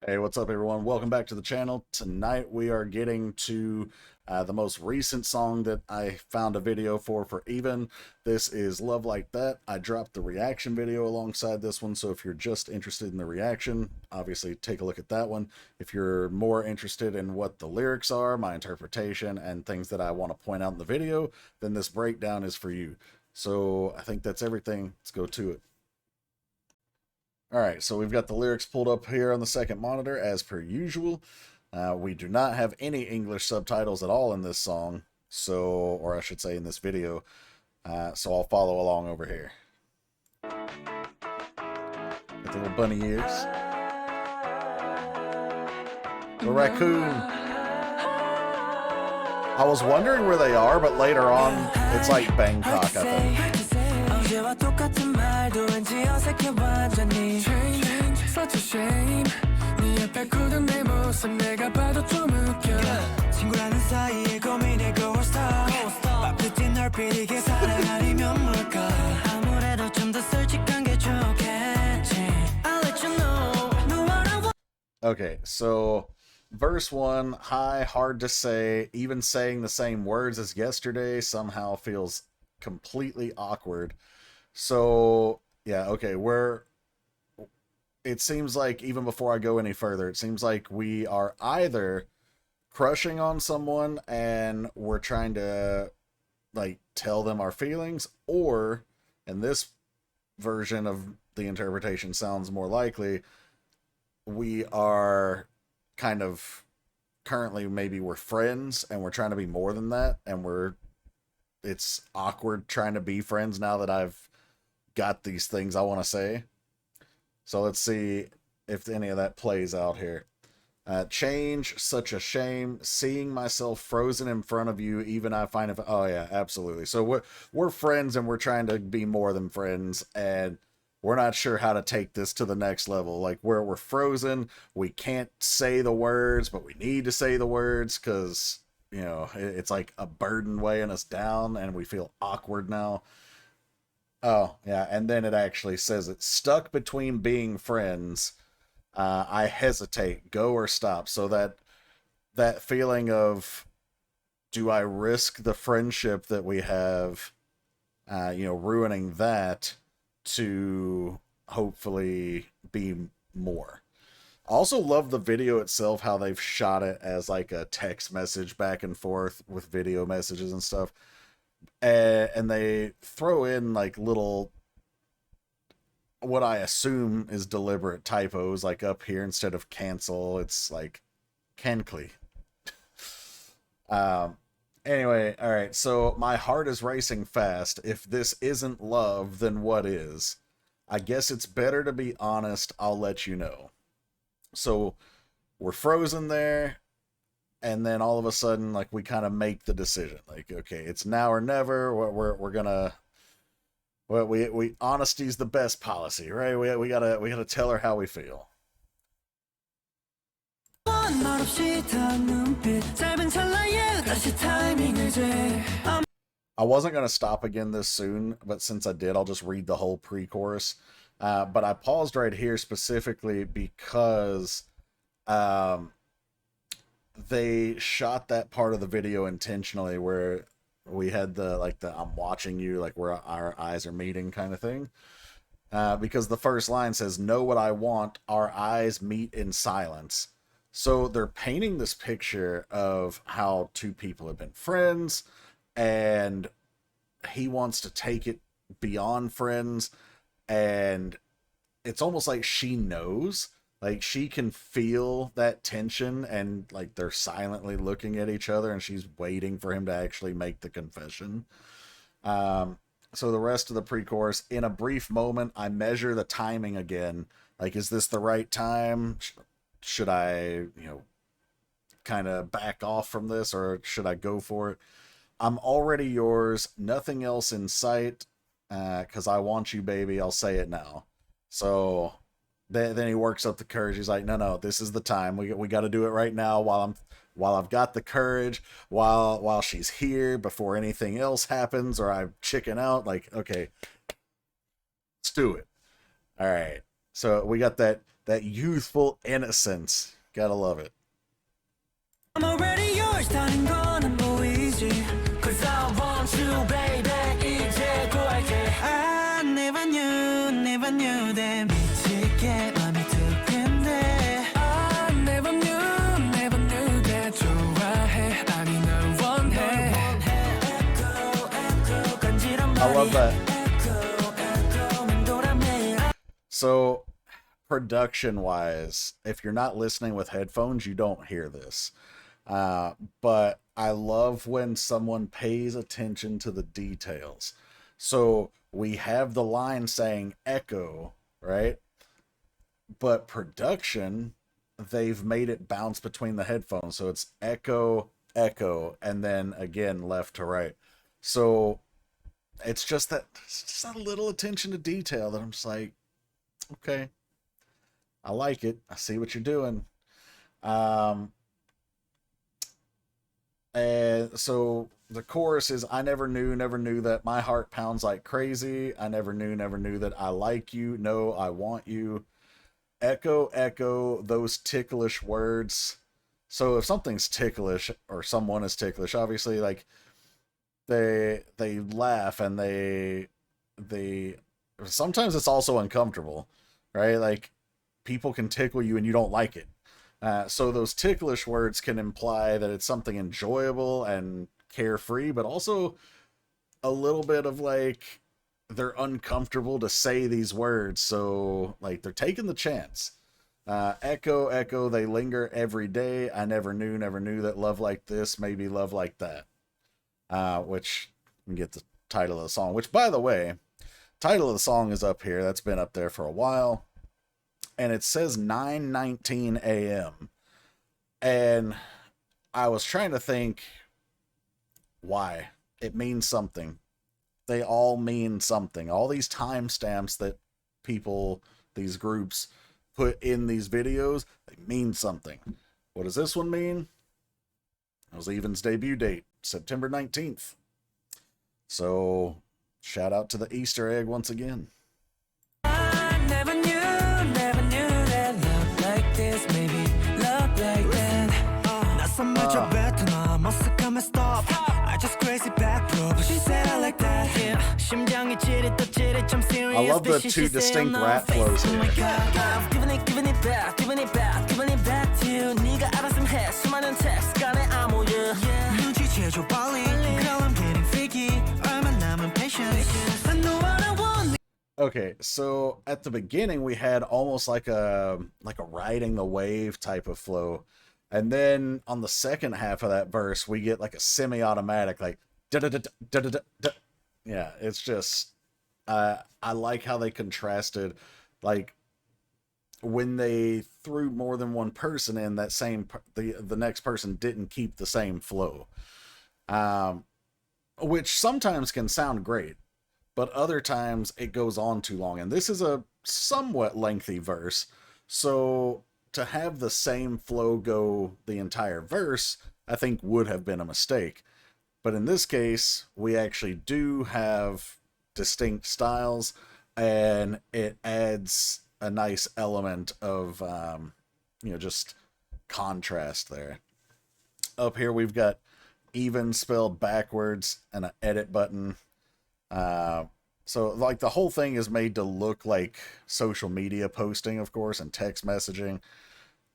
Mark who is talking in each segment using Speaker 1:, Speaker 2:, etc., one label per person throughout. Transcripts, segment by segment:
Speaker 1: Hey, what's up, everyone? Welcome back to the channel. Tonight we are getting to the most recent song that I found a video for Evnne. This is Love Like That. I dropped the reaction video alongside this one, so if you're just interested in the reaction, obviously take a look at that one. If you're more interested in what the lyrics are, my interpretation, and things that I want to point out in the video, then this breakdown is for you. So I think that's everything. Let's go to it. All right, so we've got the lyrics pulled up here on the second monitor as per usual. We do not have any English subtitles at all in this song, or I should say in this video, so I'll follow along over here. Got the little bunny ears. The raccoon. I was wondering where they are, but later on, it's like Bangkok, I think. Okay, so verse 1, hi, hard to say, even saying the same words as yesterday somehow feels completely awkward. So, yeah, okay, it seems like, even before I go any further, it seems like we are either crushing on someone and we're trying to, like, tell them our feelings, or, in this version of the interpretation sounds more likely, we are kind of currently, maybe we're friends and we're trying to be more than that, and it's awkward trying to be friends now that I've got these things I want to say. So let's see if any of that plays out here. Change, such a shame. Seeing myself frozen in front of you, even I find it. Oh yeah, absolutely. So we're friends and we're trying to be more than friends, and we're not sure how to take this to the next level. Like, where we're frozen, we can't say the words, but we need to say the words because, you know, it's like a burden weighing us down, and we feel awkward now. Oh, yeah, and then it actually says it. Stuck between being friends, I hesitate, go or stop. So that feeling of, do I risk the friendship that we have, ruining that to hopefully be more. Also love the video itself, how they've shot it as like a text message back and forth with video messages and stuff. And they throw in like little, what I assume is deliberate typos, like up here instead of cancel, it's like cancly. Um, anyway, all right. So my heart is racing fast. If this isn't love, then what is? I guess it's better to be honest. I'll let you know. So we're frozen there, and then all of a sudden, like, we kind of make the decision. Like, okay, it's now or never. We're gonna. Well, we honesty's the best policy, right? We gotta tell her how we feel. I wasn't going to stop again this soon, but since I did, I'll just read the whole pre-chorus. But I paused right here specifically because um, they shot that part of the video intentionally where we had the I'm watching you, like where our eyes are meeting kind of thing. Because the first line says, know what I want, our eyes meet in silence. So they're painting this picture of how two people have been friends, and he wants to take it beyond friends, and it's almost like she knows, like she can feel that tension, and like they're silently looking at each other, and she's waiting for him to actually make the confession. So the rest of the pre-chorus, in a brief moment I measure the timing again, like, is this the right time? Should I, kind of back off from this, or should I go for it? I'm already yours, nothing else in sight, because I want you, baby, I'll say it now. So then he works up the courage. He's like, no, this is the time. We got to do it right now, while I've got the courage, while she's here, before anything else happens or I chicken out. Like, okay, let's do it. All right. So we got that That youthful innocence. Gotta love it.
Speaker 2: I'm already yours. 다른 거는 보이지. 'Cause I want you, baby. 이제 고할게. I never knew that 미치게 맘이 들겠네. I never knew that 좋아해. 아니 널 원해.
Speaker 1: I love that. So, production wise, if you're not listening with headphones, you don't hear this. But I love when someone pays attention to the details. So we have the line saying echo, right? But production, they've made it bounce between the headphones. So it's echo, echo, and then again left to right. So it's just that little attention to detail that I'm just like, okay, I like it. I see what you're doing. And so the chorus is, I never knew that my heart pounds like crazy. I never knew that I like you. No, I want you. Echo, echo, those ticklish words. So if something's ticklish or someone is ticklish, obviously, like, they laugh and they sometimes it's also uncomfortable, right? Like, people can tickle you and you don't like it. So those ticklish words can imply that it's something enjoyable and carefree, but also a little bit of like, they're uncomfortable to say these words. So like, they're taking the chance. Echo, echo, they linger every day. I never knew that love like this, maybe love like that. Which, you can get the title of the song, which, by the way, title of the song is up here. That's been up there for a while. And it says 9:19 a.m. And I was trying to think why. It means something. They all mean something. All these timestamps that people, these groups, put in these videos, they mean something. What does this one mean? It was Evnne's debut date, September 19th. So, shout out to the Easter egg once again.
Speaker 2: I never knew that love like this, maybe love like that. 나선 물적 뱉어놔, 머쓱하면 stop. I just crazy back, bro, but she said I like that. 심장이 찌릿 또 찌릿 좀 serious.
Speaker 1: I love the two distinct rap flows here.
Speaker 2: Oh my God, giving it back to you. 네가 알았으면 해, 수많은 text 간의 암호야. 눈치채줘 빨리, girl I'm getting freaky. 얼마 남은 patience. I know what I want.
Speaker 1: Okay, so at the beginning we had almost like a riding the wave type of flow. And then on the second half of that verse, we get like a semi-automatic, like da da da da da da. Yeah, it's just I like how they contrasted, like when they threw more than one person in, that same the next person didn't keep the same flow, which sometimes can sound great, but other times it goes on too long. And this is a somewhat lengthy verse, so to have the same flow go the entire verse, I think would have been a mistake. But in this case, we actually do have distinct styles, and it adds a nice element of, just contrast there. Up here, we've got even spelled backwards and an edit button. So, like, the whole thing is made to look like social media posting, of course, and text messaging.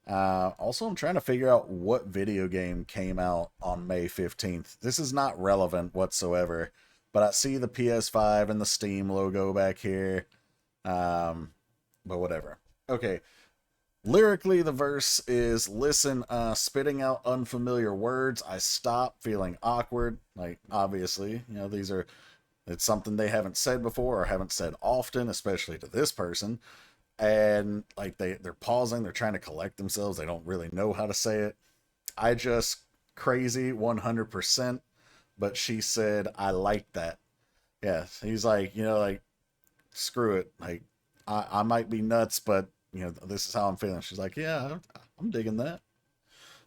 Speaker 1: Also, I'm trying to figure out what video game came out on May 15th. This is not relevant whatsoever, but I see the PS5 and the Steam logo back here. But whatever. Okay. Lyrically, the verse is, listen, spitting out unfamiliar words. I stop feeling awkward. Like, obviously, it's something they haven't said before or haven't said often, especially to this person. And like they're pausing, they're trying to collect themselves. They don't really know how to say it. I just crazy 100%. But she said, I like that. Yeah. He's like, screw it. Like, I might be nuts, but this is how I'm feeling. She's like, yeah, I'm digging that.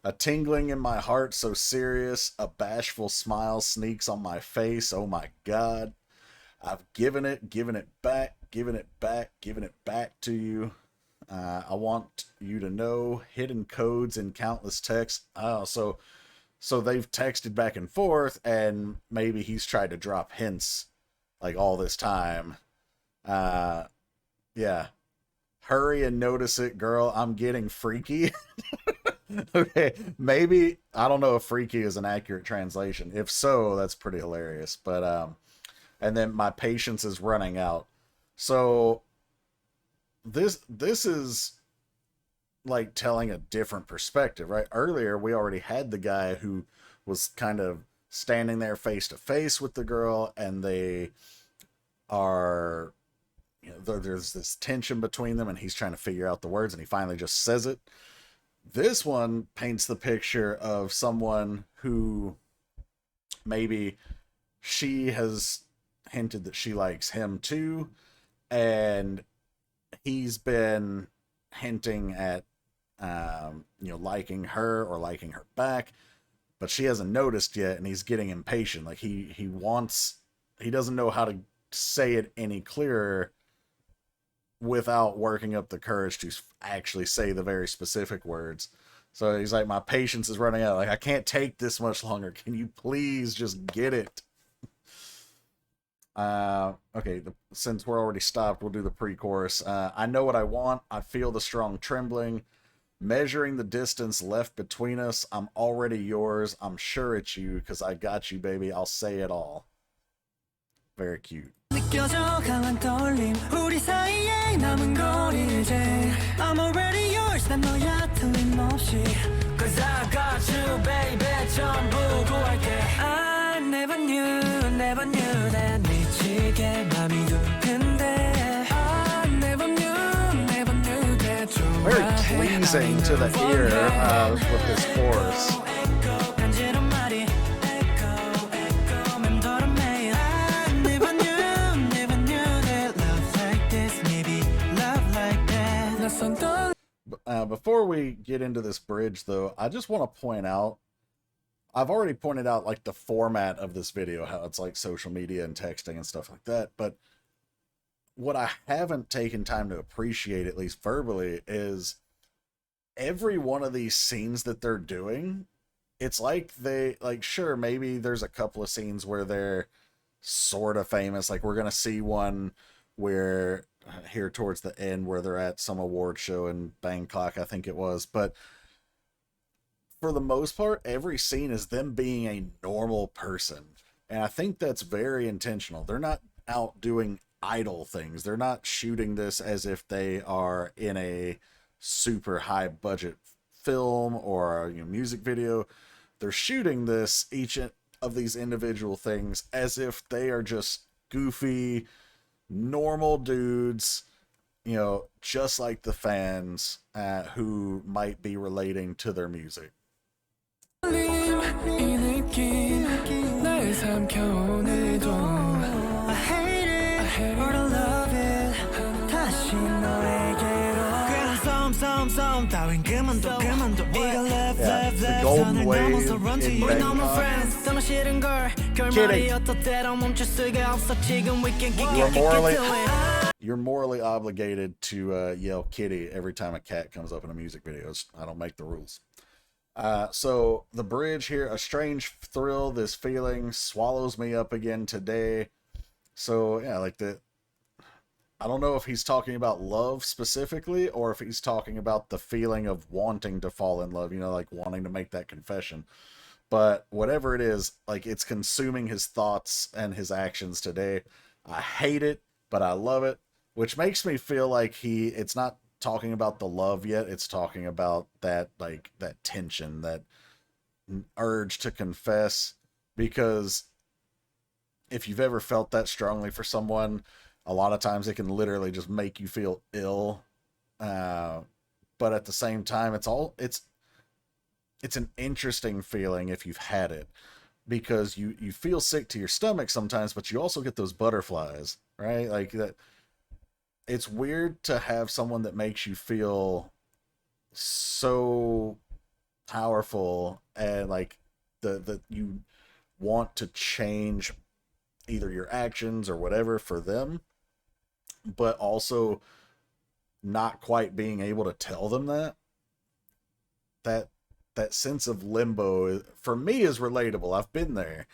Speaker 1: A tingling in my heart, so serious. A bashful smile sneaks on my face. Oh my God. I've given it back to you. I want you to know hidden codes in countless texts. Oh, so they've texted back and forth, and maybe he's tried to drop hints like all this time. Uh, yeah. Hurry and notice it, girl. I'm getting freaky. Okay, maybe I don't know if freaky is an accurate translation. If so, that's pretty hilarious. But and then my patience is running out. So this is like telling a different perspective, right? Earlier we already had the guy who was kind of standing there face to face with the girl, and they are, you know, there's this tension between them, and he's trying to figure out the words, and he finally just says it. This one paints the picture of someone who maybe she has hinted that she likes him too, and he's been hinting at liking her or liking her back, but she hasn't noticed yet, and he's getting impatient. Like he doesn't know how to say it any clearer without working up the courage to actually say the very specific words. So he's like, my patience is running out. Like, I can't take this much longer. Can you please just get it? Okay, since we're already stopped, we'll do the pre-chorus. I know what I want. I feel the strong trembling. Measuring the distance left between us. I'm already yours. I'm sure it's you, because I got you, baby. I'll say it all. Very cute.
Speaker 2: 느껴져 강한 떨림 우리 사이에 남은 거리를 재 I'm already yours 난 너야 틀림없이 Cause I got you baby 전부 구할게 I never knew that 미치게 맘이 두근데 I never knew that
Speaker 1: Very pleasing to the ear with this chorus.
Speaker 2: 간지러운 말이
Speaker 1: Before we get into this bridge, though, I just want to point out, I've already pointed out like the format of this video, how it's like social media and texting and stuff like that, but what I haven't taken time to appreciate, at least verbally, is every one of these scenes that they're doing. It's like sure, maybe there's a couple of scenes where they're sort of famous, like we're gonna see one where here towards the end where they're at some award show in Bangkok, I think it was, but for the most part every scene is them being a normal person, and I think that's very intentional. They're not out doing idle things. They're not shooting this as if they are in a super high budget film or music video. They're shooting this, each of these individual things, as if they are just goofy normal dudes, just like the fans who might be relating to their music. Yeah, the golden wave in Bangkok. You're morally obligated to yell kitty every time a cat comes up in a music video. I don't make the rules. So the bridge here, a strange thrill, this feeling swallows me up again today. So yeah, like I don't know if he's talking about love specifically, or if he's talking about the feeling of wanting to fall in love, like wanting to make that confession. But whatever it is, like, it's consuming his thoughts and his actions today. I hate it, but I love it, which makes me feel like it's not talking about the love yet. It's talking about that tension, that urge to confess, because if you've ever felt that strongly for someone, a lot of times it can literally just make you feel ill. But at the same time, it's an interesting feeling if you've had it, because you feel sick to your stomach sometimes, but you also get those butterflies, right? Like that. It's weird to have someone that makes you feel so powerful, and like that you want to change either your actions or whatever for them, but also not quite being able to tell them that sense of limbo for me is relatable. I've been there.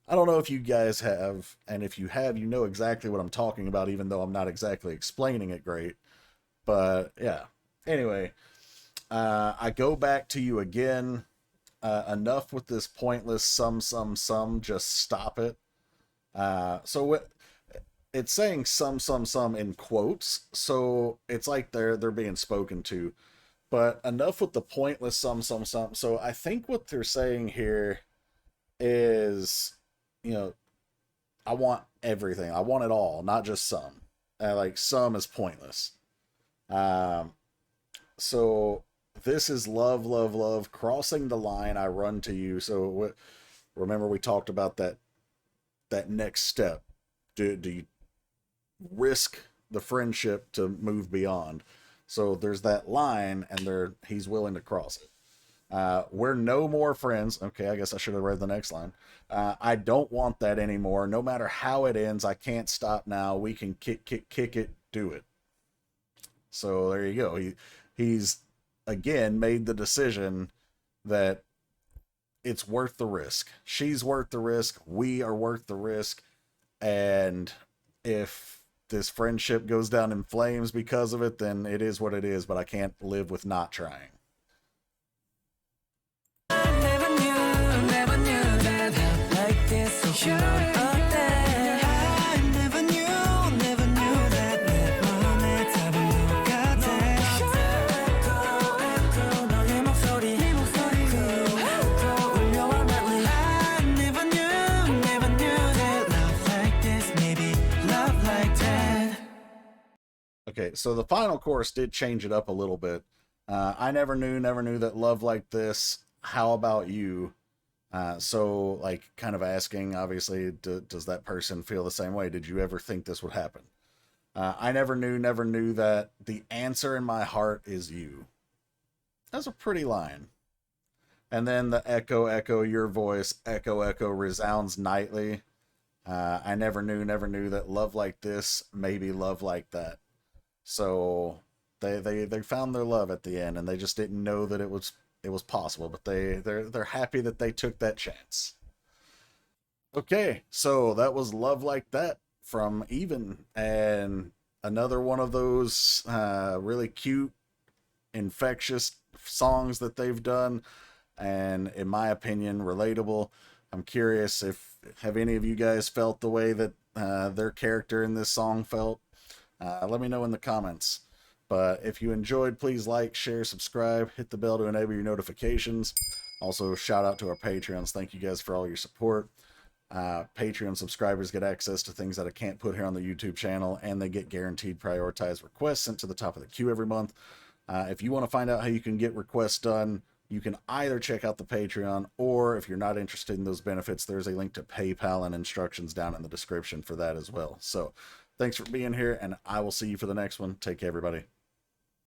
Speaker 1: I don't know if you guys have, and if you have, you know exactly what I'm talking about, even though I'm not exactly explaining it great. But yeah. Anyway, I go back to you again. Enough with this pointless some. Just stop it. So it's saying some in quotes, so it's like they're being spoken to. But enough with the pointless some. So I think what they're saying here is, you know, I want everything. I want it all, not just some. Like some is pointless. Um, so this is love, crossing the line. I run to you. So remember we talked about that next step. Do you risk the friendship to move beyond? So there's that line, and he's willing to cross it. We're no more friends. Okay, I guess I should have read the next line. I don't want that anymore. No matter how it ends, I can't stop now. We can kick it, do it. So there you go. He's again made the decision that it's worth the risk. She's worth the risk. We are worth the risk. And if this friendship goes down in flames because of it, then it is what it is, but I can't live with not trying.
Speaker 2: Never knew that love like this. So sure I never knew that 내 맘에 답은 똑같아. 너의 목소리 울려와 madly. I never knew that love like this. Maybe love like that.
Speaker 1: Okay, so the final chorus did change it up a little bit. I never knew that love like this. How about you? So, like, kind of asking, obviously, does that person feel the same way? Did you ever think this would happen? I never knew that the answer in my heart is you. That's a pretty line. And then the echo, your voice, echo, resounds nightly. I never knew that love like this, maybe love like that. So they found their love at the end, and they just didn't know that it was possible, but they're happy that they took that chance. Okay, so that was Love Like That from Evnne, and another one of those really cute, infectious songs that they've done, and in my opinion, relatable. I'm curious have any of you guys felt the way that their character in this song felt? Let me know in the comments. But if you enjoyed, please like, share, subscribe, hit the bell to enable your notifications. Also, shout out to our Patreons. Thank you guys for all your support. Patreon subscribers get access to things that I can't put here on the YouTube channel, and they get guaranteed prioritized requests sent to the top of the queue every month. If you want to find out how you can get requests done, you can either check out the Patreon, or if you're not interested in those benefits, there's a link to PayPal and instructions down in the description for that as well. So, thanks for being here, and I will see you for the next one. Take care, everybody.